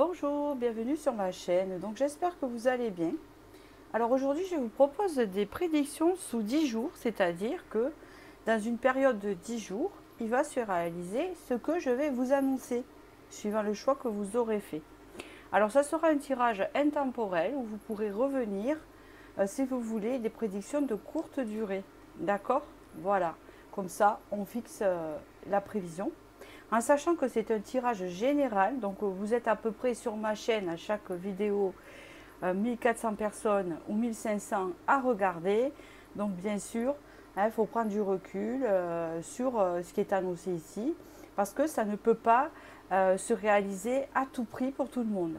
Bonjour, bienvenue sur ma chaîne. Donc j'espère que vous allez bien. Alors aujourd'hui, je vous propose des prédictions sous 10 jours, c'est-à-dire que dans une période de 10 jours, il va se réaliser ce que je vais vous annoncer, suivant le choix que vous aurez fait. Alors ça sera un tirage intemporel où vous pourrez revenir, si vous voulez, des prédictions de courte durée. D'accord? Voilà. Comme ça, on fixe la prévision. En sachant que c'est un tirage général, donc vous êtes à peu près sur ma chaîne à chaque vidéo 1400 personnes ou 1500 à regarder. Donc bien sûr, il faut prendre du recul sur ce qui est annoncé ici, parce que ça ne peut pas se réaliser à tout prix pour tout le monde.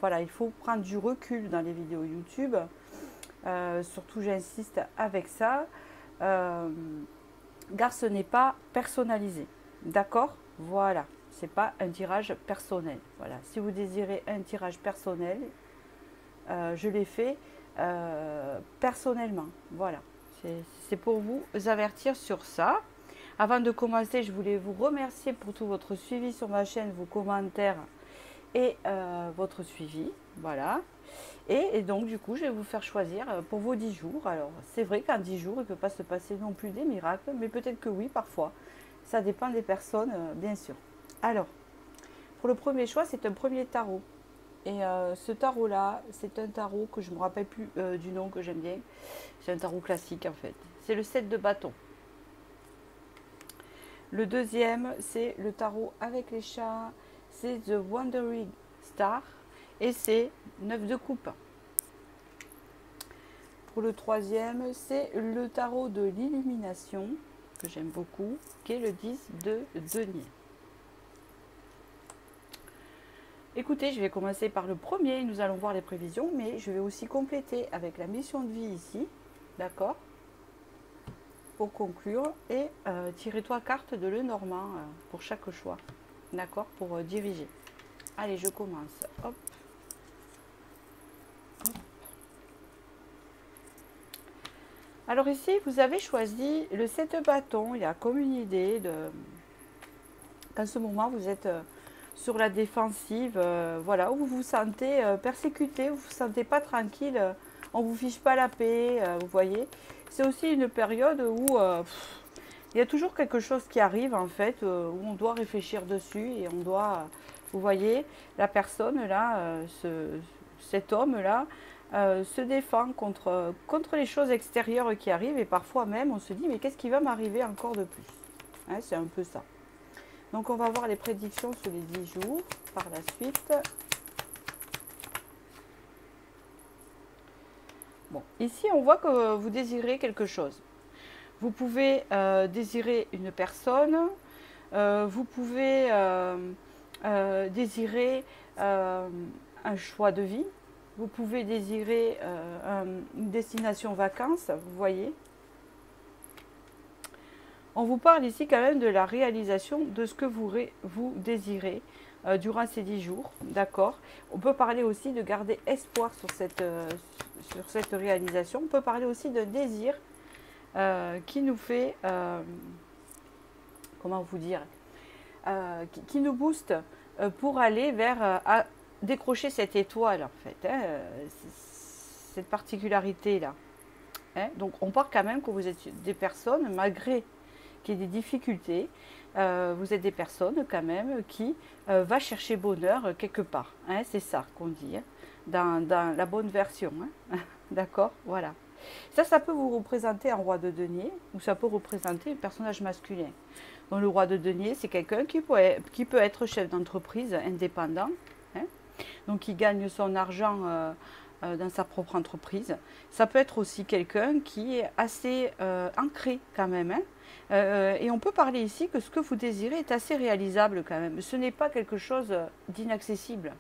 Voilà, il faut prendre du recul dans les vidéos YouTube. Surtout, j'insiste avec ça, car ce n'est pas personnalisé. D'accord? Voilà, c'est pas un tirage personnel. Voilà, si vous désirez un tirage personnel, je l'ai fait personnellement. Voilà, c'est pour vous avertir sur ça. Avant de commencer, je voulais vous remercier pour tout votre suivi sur ma chaîne, vos commentaires et votre suivi. Voilà. Et donc, du coup, je vais vous faire choisir pour vos 10 jours. Alors, c'est vrai qu'en 10 jours, il ne peut pas se passer non plus des miracles, mais peut-être que oui, parfois. Ça dépend des personnes, bien sûr. Alors, pour le premier choix, c'est un premier tarot. Et ce tarot-là, c'est un tarot que je ne me rappelle plus du nom, que j'aime bien. C'est un tarot classique, en fait. C'est le 7 de bâton. Le deuxième, c'est le tarot avec les chats. C'est The Wandering Star. Et c'est 9 de coupe. Pour le troisième, c'est le tarot de l'illumination, que j'aime beaucoup, qui est le 10 de denier. Écoutez, je vais commencer par le premier, nous allons voir les prévisions, mais je vais aussi compléter avec la mission de vie ici, d'accord, pour conclure, et tirer 3 cartes de Lenormand pour chaque choix, d'accord, pour diriger. Allez, je commence. Hop. Alors ici, vous avez choisi le 7 bâton. Il y a comme une idée qu'en ce moment, vous êtes sur la défensive, voilà, où vous vous sentez persécuté, vous ne vous sentez pas tranquille, on ne vous fiche pas la paix, vous voyez. C'est aussi une période où il y a toujours quelque chose qui arrive, en fait, où on doit réfléchir dessus et on doit, vous voyez, la personne là, cet homme-là, se défend contre les choses extérieures qui arrivent et parfois même on se dit mais qu'est-ce qui va m'arriver encore de plus, hein, c'est un peu ça. Donc on va voir les prédictions sur les 10 jours par la suite. Bon, ici on voit que vous désirez quelque chose. Vous pouvez désirer une personne, vous pouvez désirer un choix de vie. Vous pouvez désirer une destination vacances, vous voyez. On vous parle ici quand même de la réalisation de ce que vous désirez durant ces 10 jours, d'accord. On peut parler aussi de garder espoir sur cette réalisation. On peut parler aussi d'un désir qui nous fait, comment vous dire, qui nous booste pour aller vers décrocher cette étoile, en fait, hein, cette particularité-là. Hein. Donc, on part quand même que vous êtes des personnes, malgré qu'il y ait des difficultés, vous êtes des personnes quand même qui va chercher bonheur quelque part. Hein, c'est ça qu'on dit, hein, dans la bonne version. Hein. D'accord, voilà. Ça peut vous représenter un roi de denier ou ça peut représenter un personnage masculin. Donc, le roi de denier, c'est quelqu'un qui peut être chef d'entreprise indépendant. Hein. Donc, il gagne son argent dans sa propre entreprise. Ça peut être aussi quelqu'un qui est assez ancré quand même. Hein. Et on peut parler ici que ce que vous désirez est assez réalisable quand même. Ce n'est pas quelque chose d'inaccessible.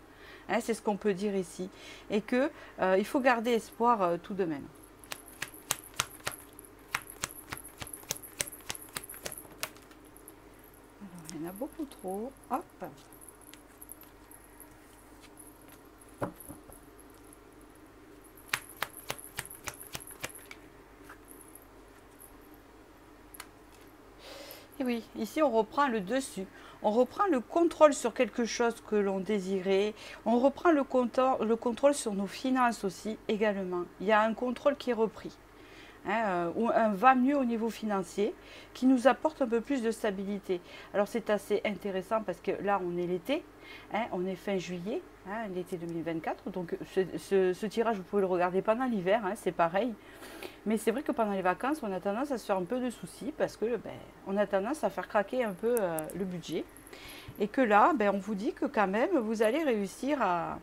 Hein, c'est ce qu'on peut dire ici. Et que il faut garder espoir tout de même. Alors, il y en a beaucoup trop. Hop. Et oui, ici on reprend le dessus. On reprend le contrôle sur quelque chose que l'on désirait. On reprend le contrôle sur nos finances aussi également. Il y a un contrôle qui est repris. Ou un va mieux au niveau financier qui nous apporte un peu plus de stabilité. Alors c'est assez intéressant parce que là on est l'été, on est fin juillet, l'été 2024, donc ce tirage vous pouvez le regarder pendant l'hiver, c'est pareil. Mais c'est vrai que pendant les vacances on a tendance à se faire un peu de soucis parce que on a tendance à faire craquer un peu le budget. Et que là on vous dit que quand même vous allez réussir à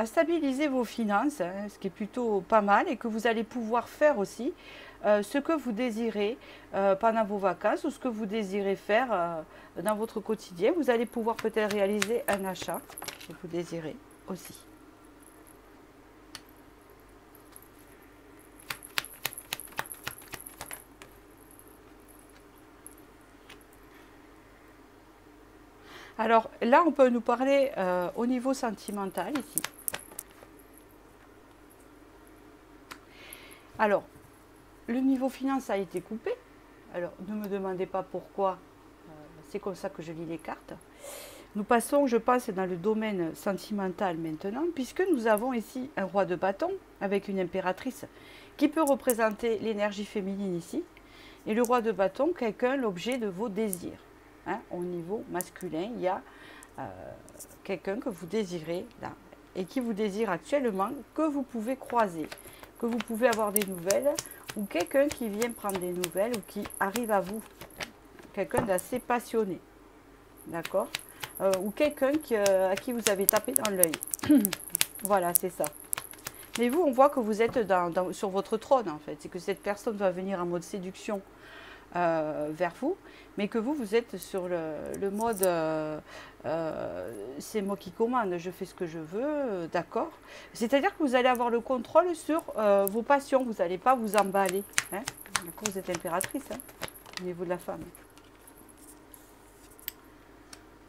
stabiliser vos finances, ce qui est plutôt pas mal, et que vous allez pouvoir faire aussi ce que vous désirez pendant vos vacances ou ce que vous désirez faire dans votre quotidien. Vous allez pouvoir peut-être réaliser un achat que vous désirez aussi. Alors là, on peut nous parler au niveau sentimental ici. Alors, le niveau finance a été coupé. Alors, ne me demandez pas pourquoi. C'est comme ça que je lis les cartes. Nous passons, je pense, dans le domaine sentimental maintenant, puisque nous avons ici un roi de bâton avec une impératrice qui peut représenter l'énergie féminine ici. Et le roi de bâton, quelqu'un, l'objet de vos désirs. Au niveau masculin, il y a quelqu'un que vous désirez là et qui vous désire actuellement, que vous pouvez croiser, que vous pouvez avoir des nouvelles, ou quelqu'un qui vient prendre des nouvelles ou qui arrive à vous, quelqu'un d'assez passionné, d'accord, ou quelqu'un à qui vous avez tapé dans l'œil. Voilà, c'est ça. Mais vous, on voit que vous êtes sur votre trône en fait, c'est que cette personne va venir en mode séduction vers vous, mais que vous êtes sur le mode c'est moi qui commande, je fais ce que je veux, d'accord. C'est-à-dire que vous allez avoir le contrôle sur vos passions, vous n'allez pas vous emballer. D'accord, vous êtes impératrice au niveau de la femme.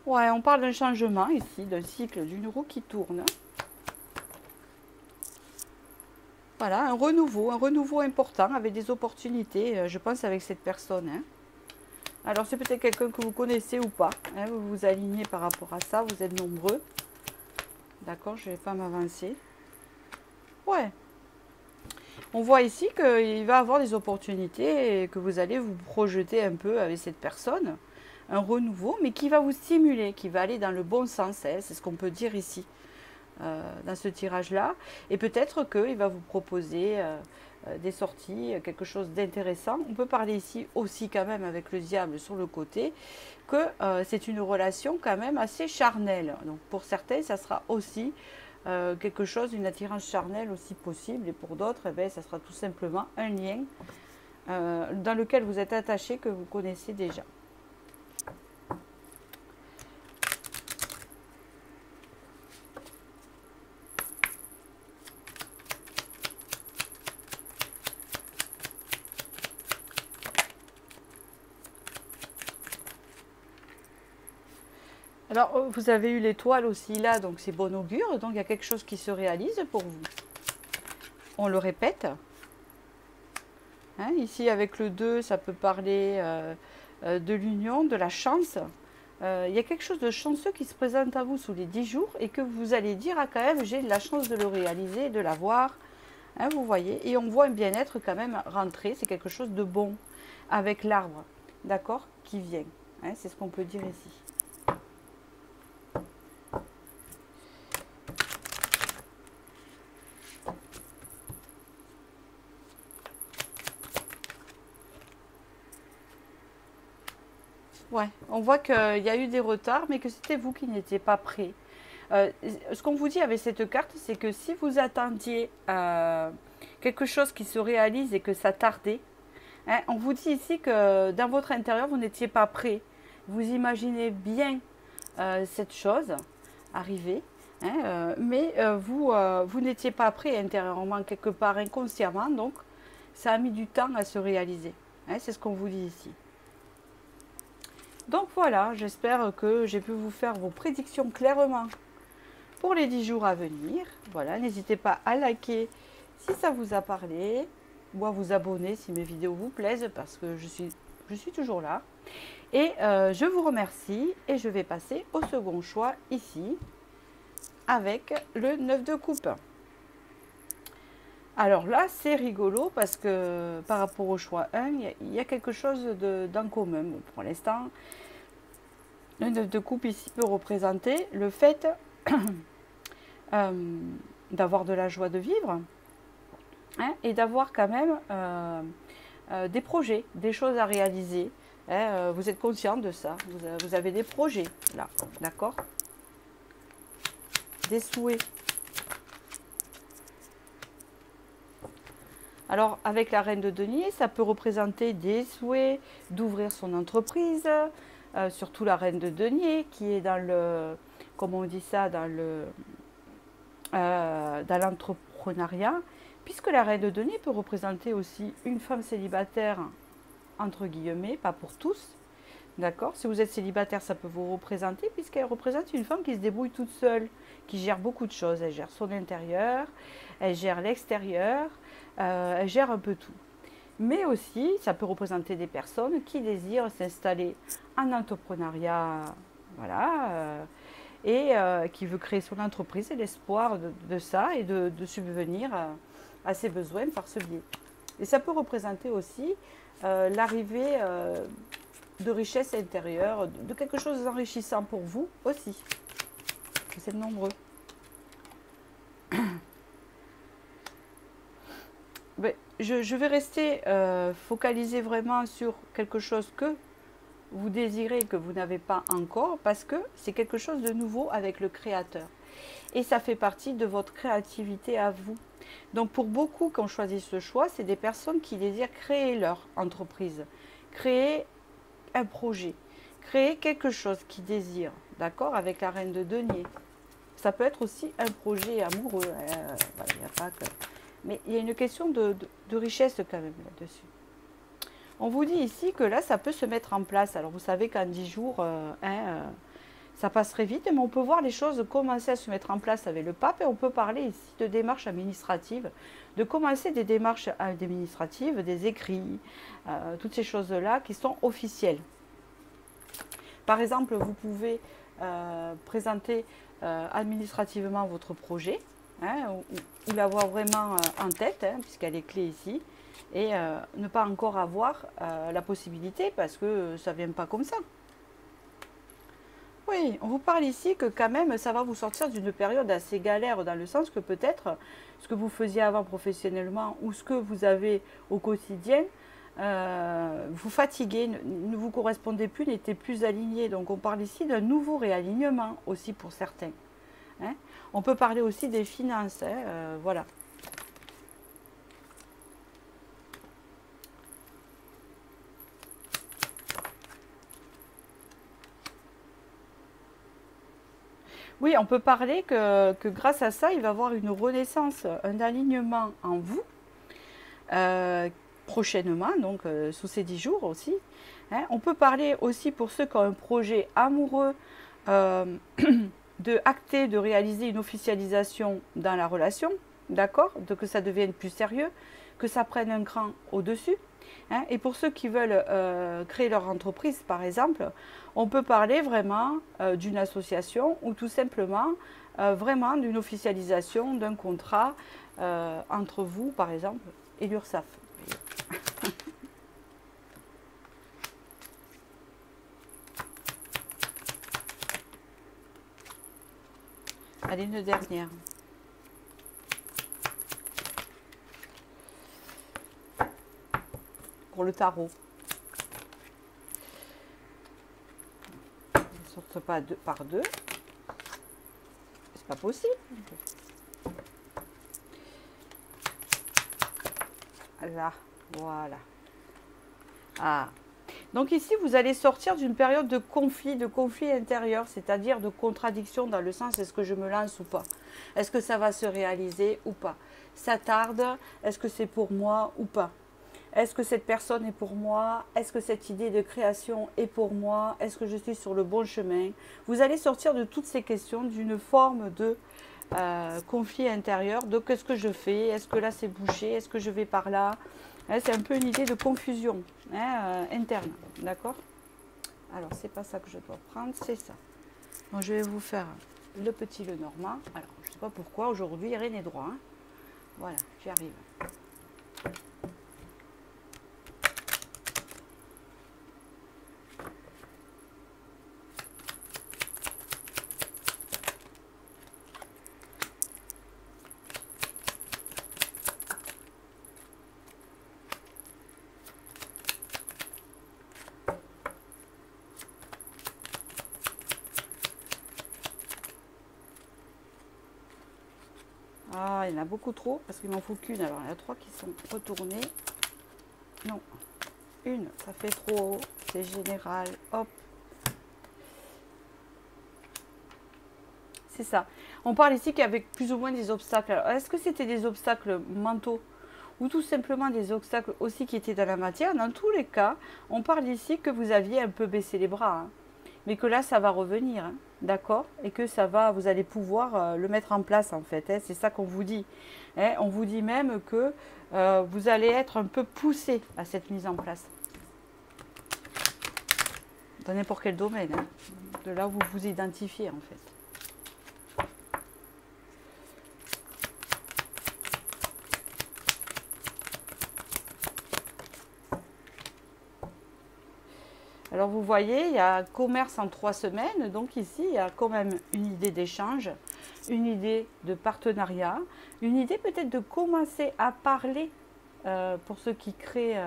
Ouais, on parle d'un changement ici, d'un cycle, d'une roue qui tourne. Voilà, un renouveau important avec des opportunités, je pense, avec cette personne. Alors, c'est peut-être quelqu'un que vous connaissez ou pas. Vous vous alignez par rapport à ça, vous êtes nombreux. D'accord, je ne vais pas m'avancer. Ouais. On voit ici qu'il va avoir des opportunités et que vous allez vous projeter un peu avec cette personne. Un renouveau, mais qui va vous stimuler, qui va aller dans le bon sens. C'est ce qu'on peut dire ici. Dans ce tirage-là. Et peut-être qu'il va vous proposer des sorties, quelque chose d'intéressant. On peut parler ici aussi quand même avec le diable sur le côté, que c'est une relation quand même assez charnelle. Donc pour certains, ça sera aussi quelque chose, une attirance charnelle aussi possible. Et pour d'autres, ça sera tout simplement un lien dans lequel vous êtes attaché, que vous connaissez déjà. Alors, vous avez eu l'étoile aussi là, donc c'est bon augure. Donc, il y a quelque chose qui se réalise pour vous. On le répète. Ici, avec le 2, ça peut parler de l'union, de la chance. Il y a quelque chose de chanceux qui se présente à vous sous les 10 jours et que vous allez dire, quand même, j'ai la chance de le réaliser, de l'avoir. Vous voyez. Et on voit un bien-être quand même rentrer. C'est quelque chose de bon avec l'arbre, d'accord, qui vient. C'est ce qu'on peut dire ici. Ouais, on voit qu'il y a eu des retards, mais que c'était vous qui n'étiez pas prêt. Ce qu'on vous dit avec cette carte, c'est que si vous attendiez quelque chose qui se réalise et que ça tardait, on vous dit ici que dans votre intérieur, vous n'étiez pas prêt. Vous imaginez bien cette chose arriver, mais vous n'étiez pas prêt intérieurement, quelque part inconsciemment, donc ça a mis du temps à se réaliser. C'est ce qu'on vous dit ici. Donc voilà, j'espère que j'ai pu vous faire vos prédictions clairement pour les 10 jours à venir. Voilà, n'hésitez pas à liker si ça vous a parlé ou à vous abonner si mes vidéos vous plaisent parce que je suis je suis toujours là. Et je vous remercie et je vais passer au second choix ici avec le 9 de coupe. Alors là, c'est rigolo parce que par rapport au choix 1, il y a quelque chose d'en commun. Bon, pour l'instant, le 9 de coupe ici peut représenter le fait d'avoir de la joie de vivre, hein, et d'avoir quand même des projets, des choses à réaliser. Hein, vous êtes conscient de ça, vous avez des projets là, d'accord? Des souhaits. Alors, avec la reine de denier, ça peut représenter des souhaits d'ouvrir son entreprise, surtout la reine de denier qui est dans le, comment on dit ça, dans l'entrepreneuriat, puisque la reine de denier peut représenter aussi une femme célibataire, entre guillemets, pas pour tous. D'accord? Si vous êtes célibataire, ça peut vous représenter, puisqu'elle représente une femme qui se débrouille toute seule, qui gère beaucoup de choses. Elle gère son intérieur, elle gère l'extérieur, elle gère un peu tout. Mais aussi, ça peut représenter des personnes qui désirent s'installer en entrepreneuriat, voilà, et qui veut créer son entreprise et l'espoir de ça et de subvenir à ses besoins par ce biais. Et ça peut représenter aussi l'arrivée de richesse intérieure, de quelque chose d'enrichissant pour vous aussi. Vous êtes nombreux. Mais je vais rester focalisé vraiment sur quelque chose que vous désirez, que vous n'avez pas encore, parce que c'est quelque chose de nouveau avec le créateur. Et ça fait partie de votre créativité à vous. Donc pour beaucoup qui ont choisi ce choix, c'est des personnes qui désirent créer leur entreprise, créer un projet, créer quelque chose qu'ils désirent, d'accord, avec la reine de denier. Ça peut être aussi un projet amoureux, voilà, il n'y a pas que... Mais il y a une question de richesse quand même là-dessus. On vous dit ici que là, ça peut se mettre en place. Alors vous savez qu'en 10 jours, ça passerait vite, mais on peut voir les choses commencer à se mettre en place avec le pape, et on peut parler ici de démarches administratives, de commencer des démarches administratives, des écrits, toutes ces choses-là qui sont officielles. Par exemple, vous pouvez présenter administrativement votre projet, hein, ou l'avoir vraiment en tête, hein, puisqu'elle est clé ici, et ne pas encore avoir la possibilité parce que ça ne vient pas comme ça. Oui, on vous parle ici que quand même ça va vous sortir d'une période assez galère, dans le sens que peut-être ce que vous faisiez avant professionnellement ou ce que vous avez au quotidien vous fatiguez, ne vous correspondez plus, n'était plus aligné. Donc on parle ici d'un nouveau réalignement aussi pour certains. Hein. On peut parler aussi des finances, hein, voilà. Oui, on peut parler que grâce à ça, il va y avoir une renaissance, un alignement en vous, prochainement, donc sous ces 10 jours aussi. Hein. On peut parler aussi pour ceux qui ont un projet amoureux, de acter, de réaliser une officialisation dans la relation, d'accord, de que ça devienne plus sérieux, que ça prenne un cran au-dessus. Hein. Et pour ceux qui veulent créer leur entreprise, par exemple, on peut parler vraiment d'une association ou tout simplement vraiment d'une officialisation d'un contrat entre vous, par exemple, et l'URSSAF. Allez, une dernière. Pour le tarot. Ils ne sortent pas par deux. C'est pas possible. Là, voilà. Ah. Donc ici, vous allez sortir d'une période de conflit intérieur, c'est-à-dire de contradiction dans le sens, est-ce que je me lance ou pas? Est-ce que ça va se réaliser ou pas? Ça tarde, est-ce que c'est pour moi ou pas? Est-ce que cette personne est pour moi? Est-ce que cette idée de création est pour moi? Est-ce que je suis sur le bon chemin? Vous allez sortir de toutes ces questions d'une forme de conflit intérieur, de qu'est-ce que je fais? Est-ce que là c'est bouché? Est-ce que je vais par là? Hein, c'est un peu une idée de confusion, hein, interne, d'accord? Alors, c'est pas ça que je dois prendre, c'est ça. Donc, je vais vous faire le petit Lenormand. Alors, je ne sais pas pourquoi, aujourd'hui, rien n'est droit. Hein. Voilà, j'y arrive. Ah, il y en a beaucoup trop, parce qu'il m'en faut qu'une. Alors, il y en a 3 qui sont retournées. Non, une, ça fait trop haut. C'est général. Hop. C'est ça. On parle ici qu'avec plus ou moins des obstacles. Alors, est-ce que c'était des obstacles mentaux ou tout simplement des obstacles aussi qui étaient dans la matière? Dans tous les cas, on parle ici que vous aviez un peu baissé les bras. Hein. Mais que là, ça va revenir. Hein. D'accord? Et que ça va, vous allez pouvoir le mettre en place en fait. Hein. C'est ça qu'on vous dit. Hein. On vous dit même que vous allez être un peu poussé à cette mise en place. Dans n'importe quel domaine. Hein. De là où vous vous identifiez en fait. Alors vous voyez, il y a commerce en 3 semaines, donc ici il y a quand même une idée d'échange, une idée de partenariat, une idée peut-être de commencer à parler, pour ceux qui créent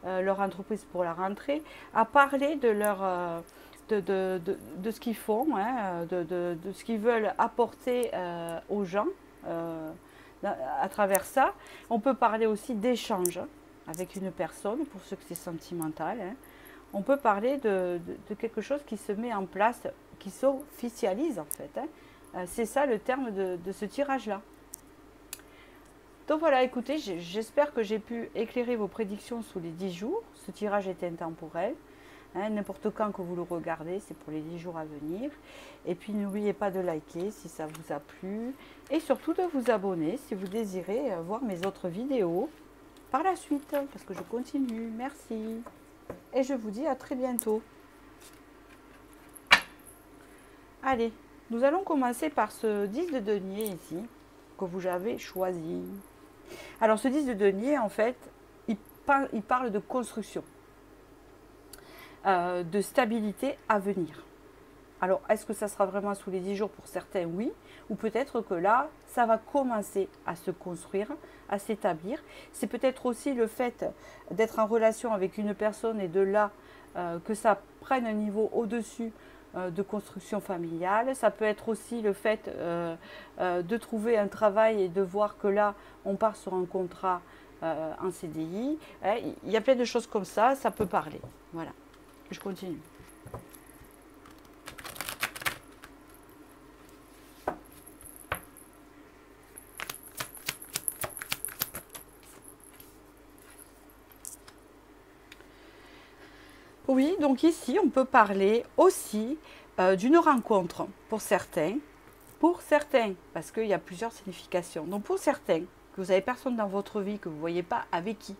leur entreprise pour la rentrée, à parler de leur... de ce qu'ils font, hein, de ce qu'ils veulent apporter aux gens à travers ça. On peut parler aussi d'échange avec une personne, pour ceux que c'est sentimental, hein. On peut parler de quelque chose qui se met en place, qui s'officialise en fait. Hein. C'est ça le terme de ce tirage-là. Donc voilà, écoutez, j'espère que j'ai pu éclairer vos prédictions sous les 10 jours. Ce tirage est intemporel. Hein, n'importe quand que vous le regardez, c'est pour les 10 jours à venir. Et puis n'oubliez pas de liker si ça vous a plu. Et surtout de vous abonner si vous désirez voir mes autres vidéos par la suite. Parce que je continue. Merci. Et je vous dis à très bientôt. Allez, nous allons commencer par ce 10 de denier ici, que vous avez choisi. Alors ce 10 de denier, en fait, il parle de construction, de stabilité à venir. Alors, est-ce que ça sera vraiment sous les 10 jours pour certains? Oui. Ou peut-être que là, ça va commencer à se construire, à s'établir. C'est peut-être aussi le fait d'être en relation avec une personne et de là que ça prenne un niveau au-dessus de construction familiale. Ça peut être aussi le fait de trouver un travail et de voir que là, on part sur un contrat en CDI. Il y a plein de choses comme ça, ça peut parler. Voilà, je continue. Oui, donc ici, on peut parler aussi d'une rencontre pour certains, parce qu'il y a plusieurs significations. Donc pour certains, que vous n'avez personne dans votre vie, que vous ne voyez pas avec qui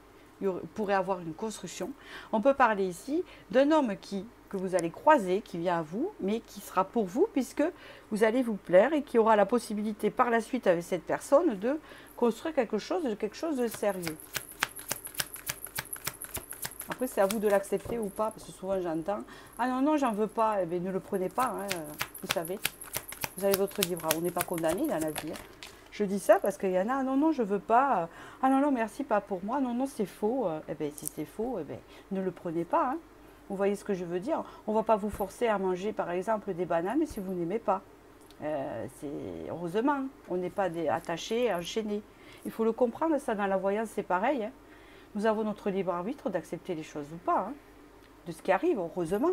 pourrait avoir une construction, on peut parler ici d'un homme que vous allez croiser, qui vient à vous, mais qui sera pour vous, puisque vous allez vous plaire et qui aura la possibilité par la suite avec cette personne de construire quelque chose de sérieux. Après, c'est à vous de l'accepter ou pas, parce que souvent j'entends « Ah non, non, j'en veux pas », eh bien, ne le prenez pas, hein, vous savez. Vous avez votre libre, on n'est pas condamné dans la vie. Hein. Je dis ça parce qu'il y en a « Ah non, non, je veux pas »,« Ah non, non, merci, pas pour moi »,« Non, non, c'est faux ». Eh bien, si c'est faux, eh bien, ne le prenez pas. Hein. Vous voyez ce que je veux dire? On ne va pas vous forcer à manger, par exemple, des bananes si vous n'aimez pas. Heureusement, on n'est pas attaché, enchaîné. Il faut le comprendre, ça, dans la voyance, c'est pareil. Hein. Nous avons notre libre arbitre d'accepter les choses ou pas, hein, de ce qui arrive, heureusement,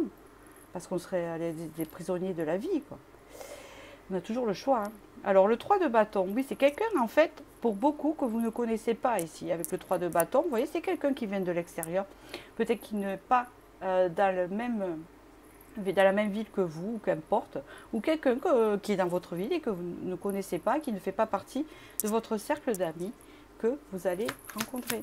parce qu'on serait des prisonniers de la vie, quoi. On a toujours le choix. Hein. Alors, le 3 de bâton, oui, c'est quelqu'un, en fait, pour beaucoup, que vous ne connaissez pas ici. Avec le 3 de bâton, vous voyez, c'est quelqu'un qui vient de l'extérieur. Peut-être qu'il n'est pas dans la même ville que vous, qu'importe, ou quelqu'un qui est dans votre ville et que vous ne connaissez pas, qui ne fait pas partie de votre cercle d'amis que vous allez rencontrer.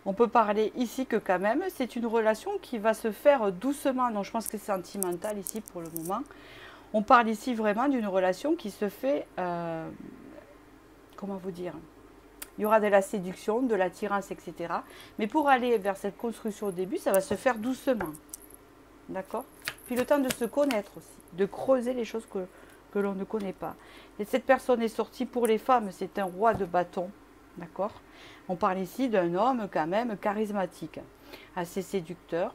On peut parler ici que quand même, c'est une relation qui va se faire doucement. Donc je pense que c'est sentimental ici pour le moment. On parle ici vraiment d'une relation qui se fait, comment vous dire, il y aura de la séduction, de l'attirance, etc. Mais pour aller vers cette construction au début, ça va se faire doucement. D'accord? Puis le temps de se connaître aussi, de creuser les choses que l'on ne connaît pas. Et cette personne est sortie pour les femmes, c'est un roi de bâton. D'accord? On parle ici d'un homme quand même charismatique, assez séducteur,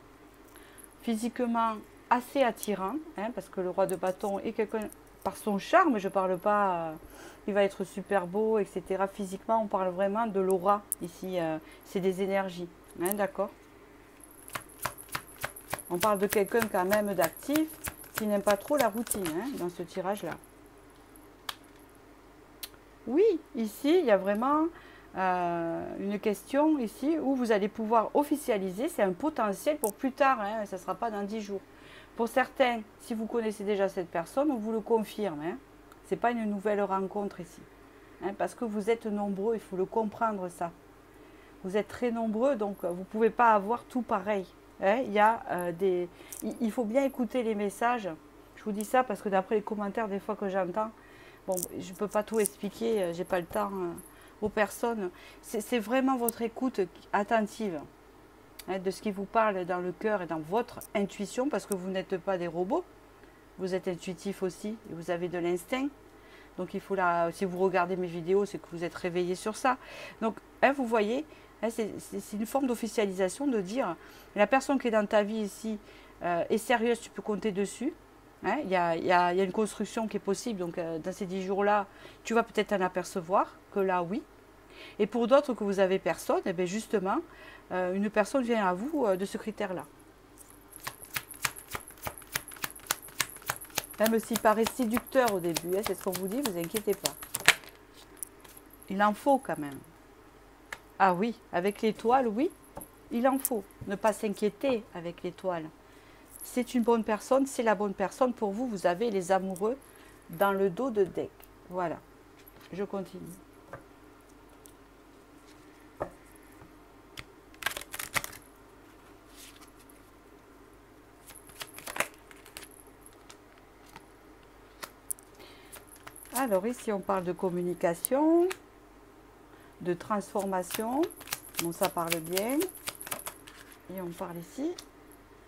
physiquement assez attirant, hein, parce que le roi de bâton est quelqu'un, par son charme, je ne parle pas, il va être super beau, etc. Physiquement, on parle vraiment de l'aura ici, c'est des énergies, hein, d'accord? On parle de quelqu'un quand même d'actif, qui n'aime pas trop la routine, hein, dans ce tirage-là. Oui, ici, il y a vraiment une question ici où vous allez pouvoir officialiser. C'est un potentiel pour plus tard, hein, ça ne sera pas dans 10 jours. Pour certains, si vous connaissez déjà cette personne, on vous le confirme. Hein. Ce n'est pas une nouvelle rencontre ici. Hein, parce que vous êtes nombreux, il faut le comprendre ça. Vous êtes très nombreux, donc vous ne pouvez pas avoir tout pareil. Hein. Il faut bien écouter les messages. Je vous dis ça parce que d'après les commentaires des fois que j'entends, bon, je ne peux pas tout expliquer, je n'ai pas le temps aux personnes. C'est vraiment votre écoute attentive, hein, de ce qui vous parle dans le cœur et dans votre intuition, parce que vous n'êtes pas des robots. Vous êtes intuitif aussi, et vous avez de l'instinct. Donc il faut si vous regardez mes vidéos, c'est que vous êtes réveillé sur ça. Donc hein, vous voyez, hein, c'est une forme d'officialisation de dire, la personne qui est dans ta vie ici est sérieuse, tu peux compter dessus. Hein, il y a une construction qui est possible, donc dans ces 10 jours-là, tu vas peut-être en apercevoir, que là, oui. Et pour d'autres que vous avez personne, eh bien justement, une personne vient à vous de ce critère-là. Même s'il paraît séducteur au début, hein, c'est ce qu'on vous dit, vous inquiétez pas. Il en faut quand même. Ah oui, avec l'étoile, oui, il en faut. Ne pas s'inquiéter avec l'étoile. C'est une bonne personne, c'est la bonne personne pour vous. Vous avez les amoureux dans le dos de deck. Voilà, je continue. Alors ici, on parle de communication, de transformation. Bon, ça parle bien. Et on parle ici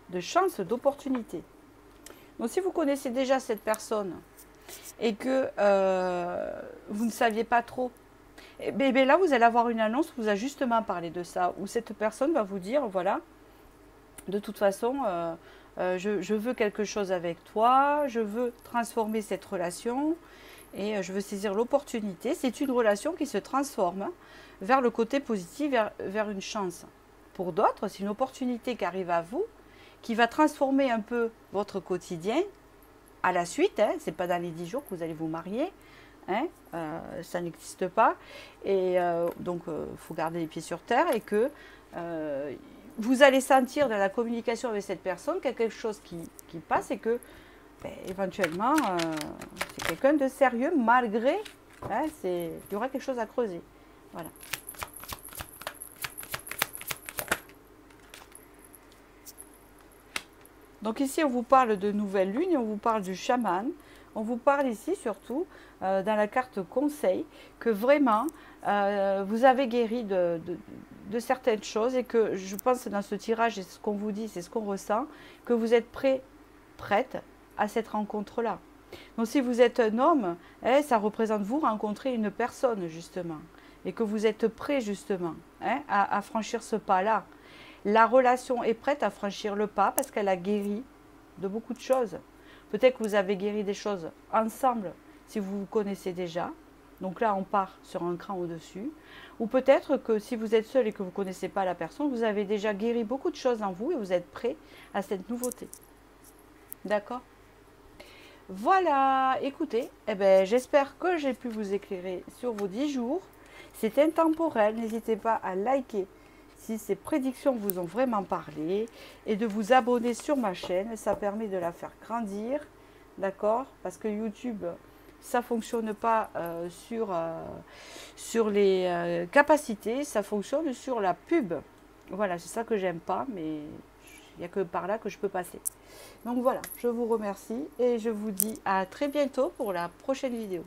de chance, d'opportunité. Donc si vous connaissez déjà cette personne et que vous ne saviez pas trop, eh bien là vous allez avoir une annonce qui vous a justement parlé de ça, où cette personne va vous dire, voilà, de toute façon, je veux quelque chose avec toi, je veux transformer cette relation et je veux saisir l'opportunité. C'est une relation qui se transforme vers le côté positif, vers une chance. Pour d'autres, c'est une opportunité qui arrive à vous, qui va transformer un peu votre quotidien à la suite. Hein, ce n'est pas dans les 10 jours que vous allez vous marier. Hein, ça n'existe pas. Et donc, il faut garder les pieds sur terre et que vous allez sentir dans la communication avec cette personne qu'il y a quelque chose qui passe et que éventuellement, c'est quelqu'un de sérieux malgré, hein, il y aura quelque chose à creuser. Voilà. Donc ici, on vous parle de nouvelle lune, on vous parle du chaman, on vous parle ici surtout, dans la carte conseil, que vraiment, vous avez guéri de certaines choses et que je pense dans ce tirage, et ce qu'on vous dit, c'est ce qu'on ressent, que vous êtes prête à cette rencontre-là. Donc si vous êtes un homme, hein, ça représente vous rencontrer une personne justement, et que vous êtes prêt justement, hein, à franchir ce pas-là. La relation est prête à franchir le pas parce qu'elle a guéri de beaucoup de choses. Peut-être que vous avez guéri des choses ensemble si vous vous connaissez déjà. Donc là, on part sur un cran au-dessus. Ou peut-être que si vous êtes seul et que vous ne connaissez pas la personne, vous avez déjà guéri beaucoup de choses en vous et vous êtes prêt à cette nouveauté. D'accord ? Voilà, écoutez, eh ben, j'espère que j'ai pu vous éclairer sur vos 10 jours. C'est intemporel, n'hésitez pas à liker si ces prédictions vous ont vraiment parlé et de vous abonner sur ma chaîne, ça permet de la faire grandir, d'accord? Parce que YouTube, ça ne fonctionne pas sur les capacités, ça fonctionne sur la pub. Voilà, c'est ça que j'aime pas, mais il n'y a que par là que je peux passer. Donc voilà, je vous remercie et je vous dis à très bientôt pour la prochaine vidéo.